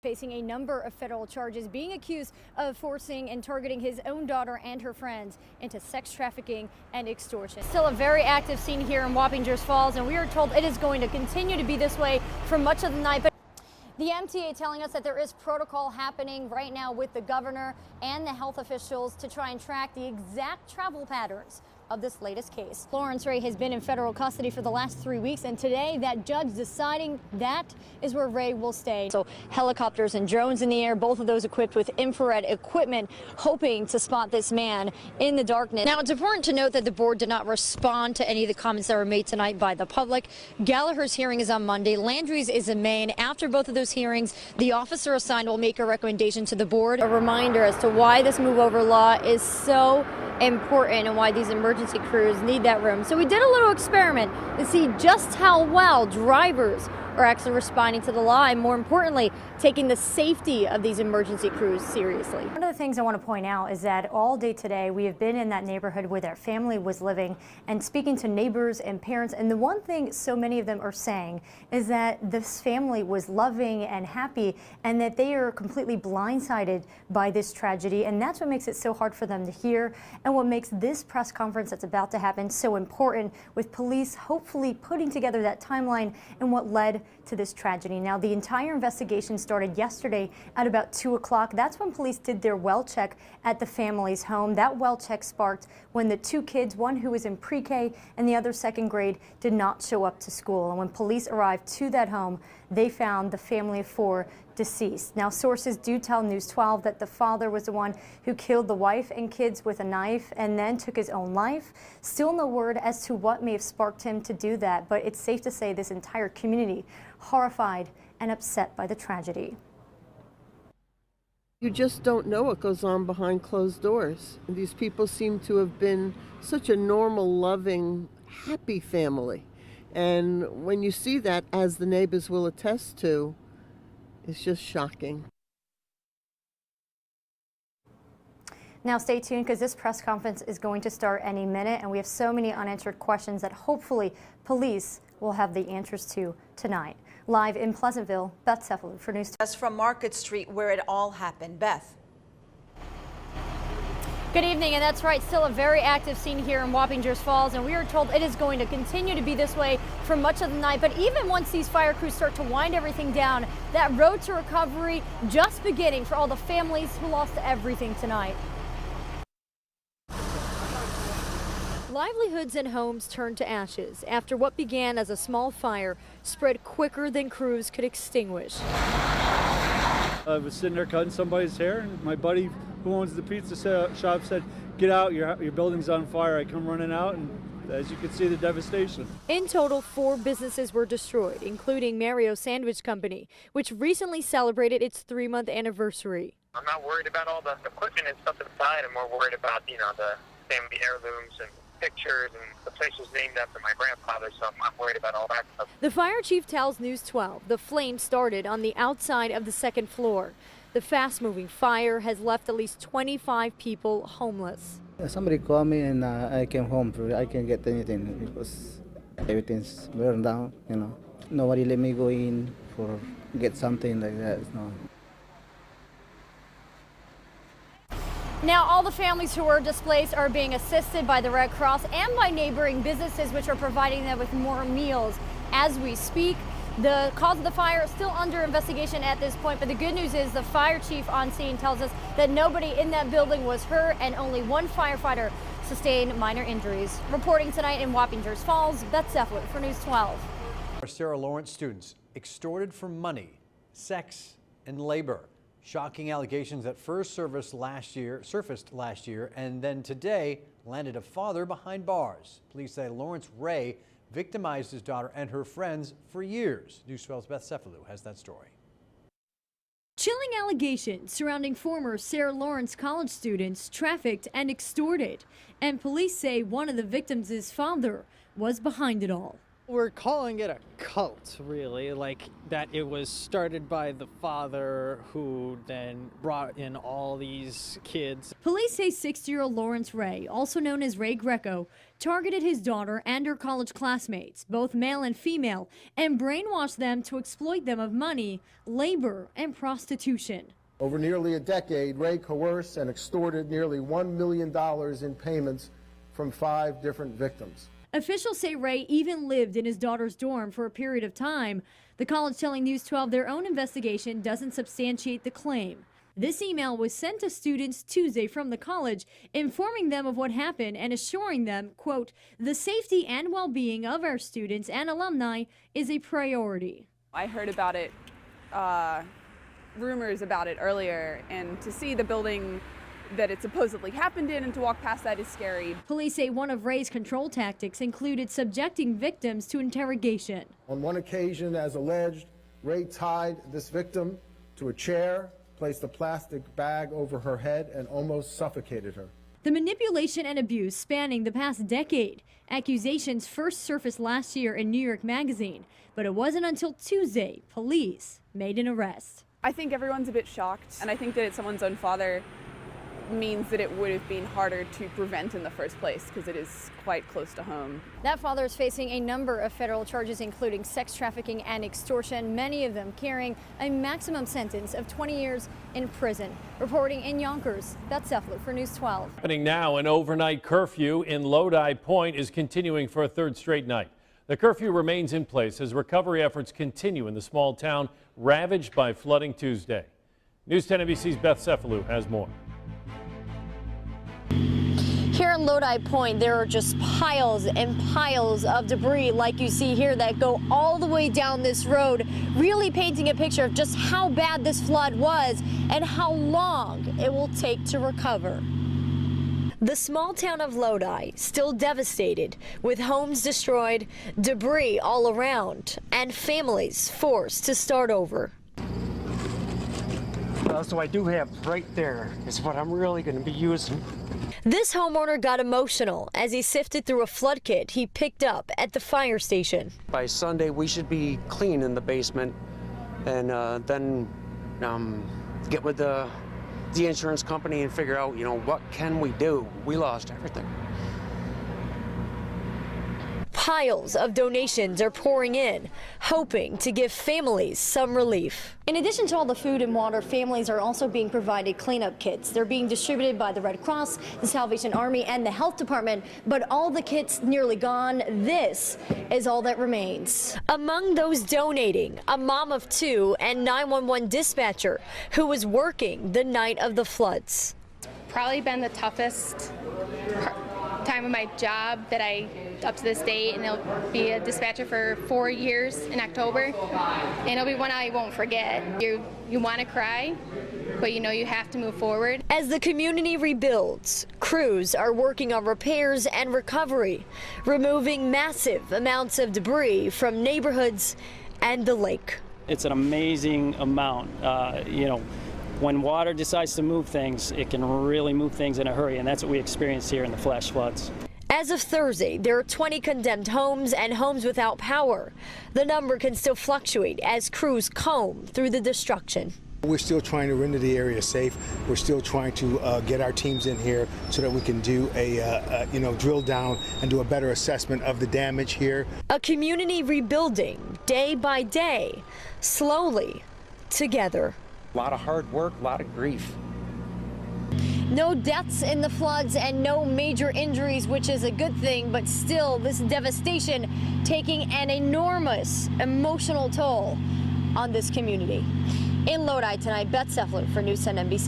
Facing a number of federal charges, being accused of forcing and targeting his own daughter and her friends into sex trafficking and extortion. Still a very active scene here in Wappingers Falls, and we are told it is going to continue to be this way for much of the night. But the MTA telling us that there is protocol happening right now with the governor and the health officials to try and track the exact travel patterns of this latest case. Lawrence Ray has been in federal custody for the last 3 weeks, and today that judge deciding that is where Ray will stay. So helicopters and drones in the air, both of those equipped with infrared equipment, hoping to spot this man in the darkness. Now, it's important to note that the board did not respond to any of the comments that were made tonight by the public. Gallagher's hearing is on Monday. Landry's is in May, and after both of those hearings, the officer assigned will make a recommendation to the board. A reminder as to why this move over law is so important and why these emergency crews need that room. So we did a little experiment to see just how well drivers are actually responding to the law, and more importantly, taking the safety of these emergency crews seriously. One of the things I want to point out is that all day today we have been in that neighborhood where their family was living and speaking to neighbors and parents, and the one thing so many of them are saying is that this family was loving and happy and that they are completely blindsided by this tragedy, and that's what makes it so hard for them to hear and what makes this press conference that's about to happen so important, with police hopefully putting together that timeline and what led to this tragedy. Now, the entire investigation started yesterday at about 2 o'clock. That's when police did their well check at the family's home. That well check sparked when the two kids, one who was in pre-K and the other second grade, did not show up to school. And when police arrived to that home, they found the family of 4 deceased. Now, sources do tell News 12 that the father was the one who killed the wife and kids with a knife and then took his own life. Still no word as to what may have sparked him to do that, but it's safe to say this entire community horrified and upset by the tragedy. You just don't know what goes on behind closed doors. And these people seem to have been such a normal, loving, happy family. And when you see that, as the neighbors will attest to, it's just shocking. Now stay tuned, because this press conference is going to start any minute, and we have so many unanswered questions that hopefully police will have the answers to tonight. Live in Pleasantville, Beth Cefalu for News. That's from Market Street, where it all happened. Beth. Good evening, and that's right, still a very active scene here in Wappingers Falls, and we are told it is going to continue to be this way for much of the night. But even once these fire crews start to wind everything down, that road to recovery just beginning for all the families who lost everything tonight. Livelihoods and homes turned to ashes after what began as a small fire spread quicker than crews could extinguish. I was sitting there cutting somebody's hair, and my buddy who owns the pizza shop said, "Get out, your building's on fire." I come running out, and as you can see, the devastation. In total, 4 businesses were destroyed, including Mario Sandwich Company, which recently celebrated its 3-month anniversary. I'm not worried about all the equipment and stuff inside. I'm more worried about, the family heirlooms and pictures, and the place was named after my grandfather, so I'm worried about all that stuff. The fire chief tells News 12 the flame started on the outside of the 2nd floor. The fast-moving fire has left at least 25 people homeless. Somebody called me and I came home. I can't get anything because everything's burned down, Nobody let me go in for get something like that. No. Now, all the families who were displaced are being assisted by the Red Cross and by neighboring businesses, which are providing them with more meals as we speak. The cause of the fire is still under investigation at this point, but the good news is the fire chief on scene tells us that nobody in that building was hurt and only one firefighter sustained minor injuries. Reporting tonight in Wappingers Falls, Beth Cefalu for News 12. Sarah Lawrence students extorted for money, sex, and labor. Shocking allegations that first surfaced last year and then today landed a father behind bars. Police say Lawrence Ray victimized his daughter and her friends for years. News 12's Beth Cefalu has that story. Chilling allegations surrounding former Sarah Lawrence college students trafficked and extorted. And police say one of the victims' father was behind it all. We're calling it a cult, really, like that it was started by the father who then brought in all these kids. Police say 60-year-old Lawrence Ray, also known as Ray Greco, targeted his daughter and her college classmates, both male and female, and brainwashed them to exploit them of money, labor, and prostitution. Over nearly a decade, Ray coerced and extorted nearly $1 million in payments from 5 different victims. Officials say Ray even lived in his daughter's dorm for a period of time. The college telling News 12 their own investigation doesn't substantiate the claim. This email was sent to students Tuesday from the college, informing them of what happened and assuring them, quote, the safety and well-being of our students and alumni is a priority. I heard about it, rumors about it earlier, and to see the building that it supposedly happened in and to walk past that is scary. Police say one of Ray's control tactics included subjecting victims to interrogation. On one occasion, as alleged, Ray tied this victim to a chair, placed a plastic bag over her head, and almost suffocated her. The manipulation and abuse spanning the past decade. Accusations first surfaced last year in New York Magazine, but it wasn't until Tuesday police made an arrest. I think everyone's a bit shocked, and I think that it's someone's own father means that it would have been harder to prevent in the first place because it is quite close to home. That father is facing a number of federal charges, including sex trafficking and extortion, many of them carrying a maximum sentence of 20 years in prison. Reporting in Yonkers, Beth Cefalu for News 12. Happening now, an overnight curfew in Lodi Point is continuing for a third straight night. The curfew remains in place as recovery efforts continue in the small town ravaged by flooding Tuesday. News 10 NBC's Beth Cefalu has more. Here in Lodi Point, there are just piles and piles of debris like you see here that go all the way down this road, really painting a picture of just how bad this flood was and how long it will take to recover. The small town of Lodi still devastated, with homes destroyed, debris all around, and families forced to start over. So I do have right there is what I'm really going to be using. This homeowner got emotional as he sifted through a flood kit he picked up at the fire station. By Sunday, we should be clean in the basement, and then get with the insurance company and figure out, what can we do? We lost everything. Piles of donations are pouring in, hoping to give families some relief. In addition to all the food and water, families are also being provided cleanup kits. They're being distributed by the Red Cross, the Salvation Army, and the Health Department, but all the kits nearly gone. This is all that remains. Among those donating, a mom of 2 and 911 dispatcher who was working the night of the floods. Probably been the toughest time of my job that I up to this date, and it'll be a dispatcher for 4 years in October, and it'll be one I won't forget. You want to cry, but you have to move forward. As the community rebuilds, crews are working on repairs and recovery, removing massive amounts of debris from neighborhoods and the lake. It's an amazing amount. When water decides to move things, it can really move things in a hurry, and that's what we experienced here in the flash floods. As of Thursday, there are 20 condemned homes and homes without power. The number can still fluctuate as crews comb through the destruction. We're still trying to render the area safe. We're still trying to get our teams in here so that we can do a drill down and do a better assessment of the damage here. A community rebuilding day by day, slowly, together. A lot of hard work, a lot of grief. No deaths in the floods and no major injuries, which is a good thing, but still this devastation taking an enormous emotional toll on this community. In Lodi tonight, Beth Cefalu for News 10 NBC.